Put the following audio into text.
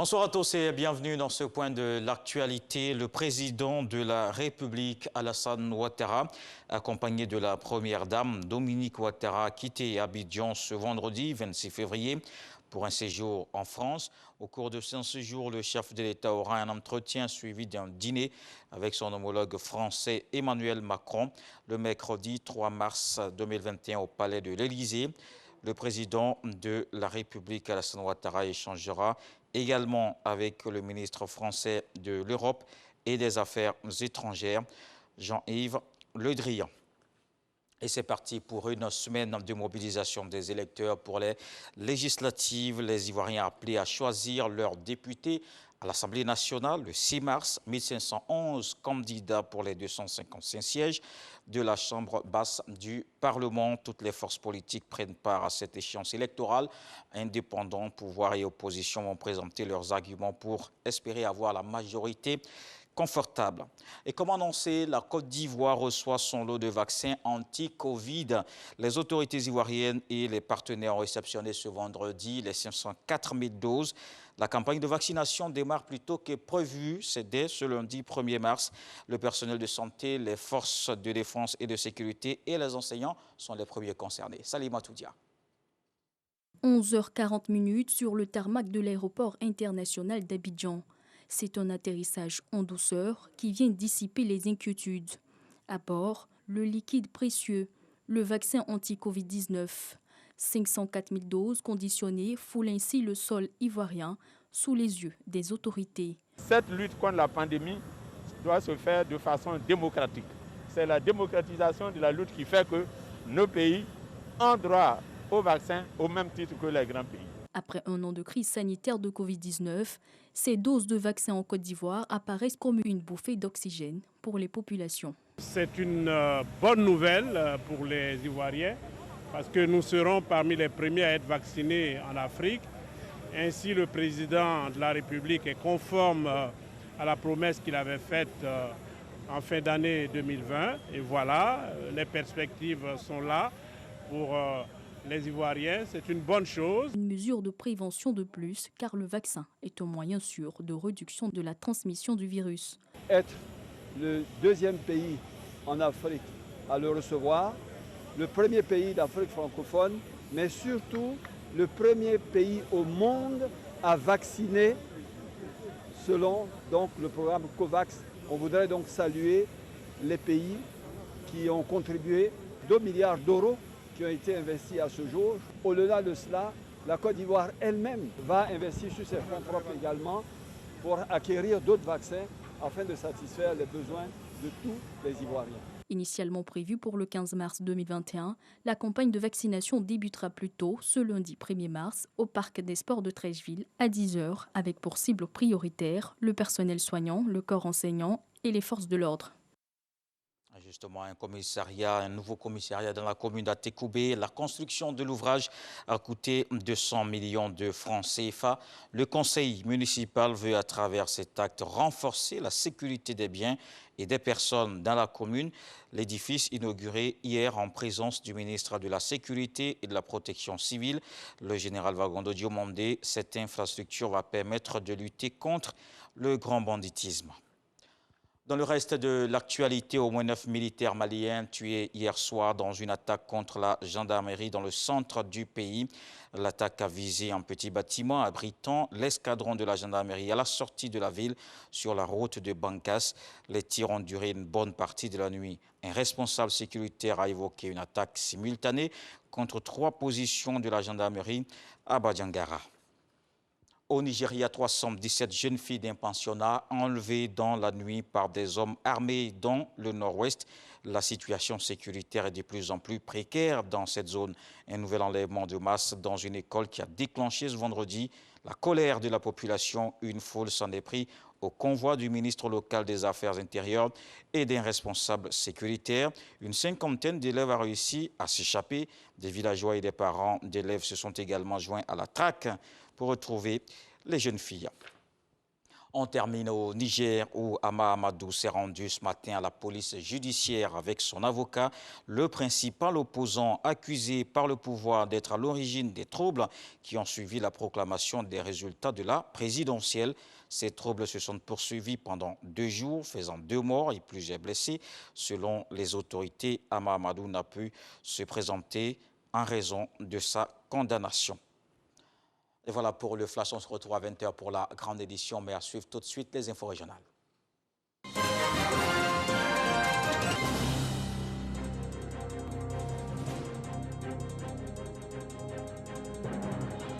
Bonsoir à tous et bienvenue dans ce point de l'actualité. Le président de la République, Alassane Ouattara, accompagné de la première dame, Dominique Ouattara, a quitté Abidjan ce vendredi 26 février pour un séjour en France. Au cours de son séjour, le chef de l'État aura un entretien suivi d'un dîner avec son homologue français Emmanuel Macron le mercredi 3 mars 2021 au Palais de l'Élysée. Le président de la République, Alassane Ouattara, échangera également avec le ministre français de l'Europe et des Affaires étrangères, Jean-Yves Le Drian. Et c'est parti pour une semaine de mobilisation des électeurs pour les législatives. Les Ivoiriens appelés à choisir leurs députés à l'Assemblée nationale le 6 mars. 1511 candidats pour les 255 sièges de la Chambre basse du Parlement. Toutes les forces politiques prennent part à cette échéance électorale. Indépendants, pouvoir et opposition vont présenter leurs arguments pour espérer avoir la majorité confortable. Et comme annoncé, la Côte d'Ivoire reçoit son lot de vaccins anti-Covid. Les autorités ivoiriennes et les partenaires ont réceptionné ce vendredi les 504 000 doses. La campagne de vaccination démarre plus tôt que prévu. C'est dès ce lundi 1er mars. Le personnel de santé, les forces de défense et de sécurité et les enseignants sont les premiers concernés. Salima Toudia. 11h40 sur le tarmac de l'aéroport international d'Abidjan. C'est un atterrissage en douceur qui vient dissiper les inquiétudes. À bord, le liquide précieux, le vaccin anti-Covid-19. 504 000 doses conditionnées foulent ainsi le sol ivoirien sous les yeux des autorités. Cette lutte contre la pandémie doit se faire de façon démocratique. C'est la démocratisation de la lutte qui fait que nos pays ont droit au vaccin au même titre que les grands pays. Après un an de crise sanitaire de Covid-19, ces doses de vaccins en Côte d'Ivoire apparaissent comme une bouffée d'oxygène pour les populations. C'est une bonne nouvelle pour les Ivoiriens parce que nous serons parmi les premiers à être vaccinés en Afrique. Ainsi, le président de la République est conforme à la promesse qu'il avait faite en fin d'année 2020. Et voilà, les perspectives sont là pour les Ivoiriens, c'est une bonne chose. Une mesure de prévention de plus, car le vaccin est un moyen sûr de réduction de la transmission du virus. Être le deuxième pays en Afrique à le recevoir, le premier pays d'Afrique francophone, mais surtout le premier pays au monde à vacciner selon donc, le programme COVAX. On voudrait donc saluer les pays qui ont contribué 2 milliards d'euros qui ont été investis à ce jour. Au-delà de cela, la Côte d'Ivoire elle-même va investir sur ses fonds propres également pour acquérir d'autres vaccins afin de satisfaire les besoins de tous les Ivoiriens. Initialement prévue pour le 15 mars 2021, la campagne de vaccination débutera plus tôt, ce lundi 1er mars, au Parc des Sports de Treichville à 10h, avec pour cible prioritaire le personnel soignant, le corps enseignant et les forces de l'ordre. Justement, un nouveau commissariat dans la commune d'Atekoubé. La construction de l'ouvrage a coûté 200 millions de francs CFA. Le conseil municipal veut, à travers cet acte, renforcer la sécurité des biens et des personnes dans la commune. L'édifice inauguré hier en présence du ministre de la Sécurité et de la Protection civile, le général Wagondo Diomandé. Cette infrastructure va permettre de lutter contre le grand banditisme. Dans le reste de l'actualité, au moins 9 militaires maliens tués hier soir dans une attaque contre la gendarmerie dans le centre du pays. L'attaque a visé un petit bâtiment abritant l'escadron de la gendarmerie à la sortie de la ville sur la route de Bankas. Les tirs ont duré une bonne partie de la nuit. Un responsable sécuritaire a évoqué une attaque simultanée contre 3 positions de la gendarmerie à Badjangara. Au Nigeria, 317 jeunes filles d'un pensionnat enlevées dans la nuit par des hommes armés dans le nord-ouest. La situation sécuritaire est de plus en plus précaire dans cette zone. Un nouvel enlèvement de masse dans une école qui a déclenché ce vendredi la colère de la population. Une foule s'en est pris au convoi du ministre local des Affaires intérieures et d'un responsable sécuritaire. Une cinquantaine d'élèves a réussi à s'échapper. Des villageois et des parents d'élèves se sont également joints à la traque pour retrouver les jeunes filles. On termine au Niger où Ama Amadou s'est rendu ce matin à la police judiciaire avec son avocat, le principal opposant accusé par le pouvoir d'être à l'origine des troubles qui ont suivi la proclamation des résultats de la présidentielle. Ces troubles se sont poursuivis pendant 2 jours, faisant 2 morts et plusieurs blessés. Selon les autorités, Ama Amadou n'a pu se présenter en raison de sa condamnation. Et voilà pour le Flash, on se retrouve à 20 h pour la grande édition, mais à suivre tout de suite les infos régionales.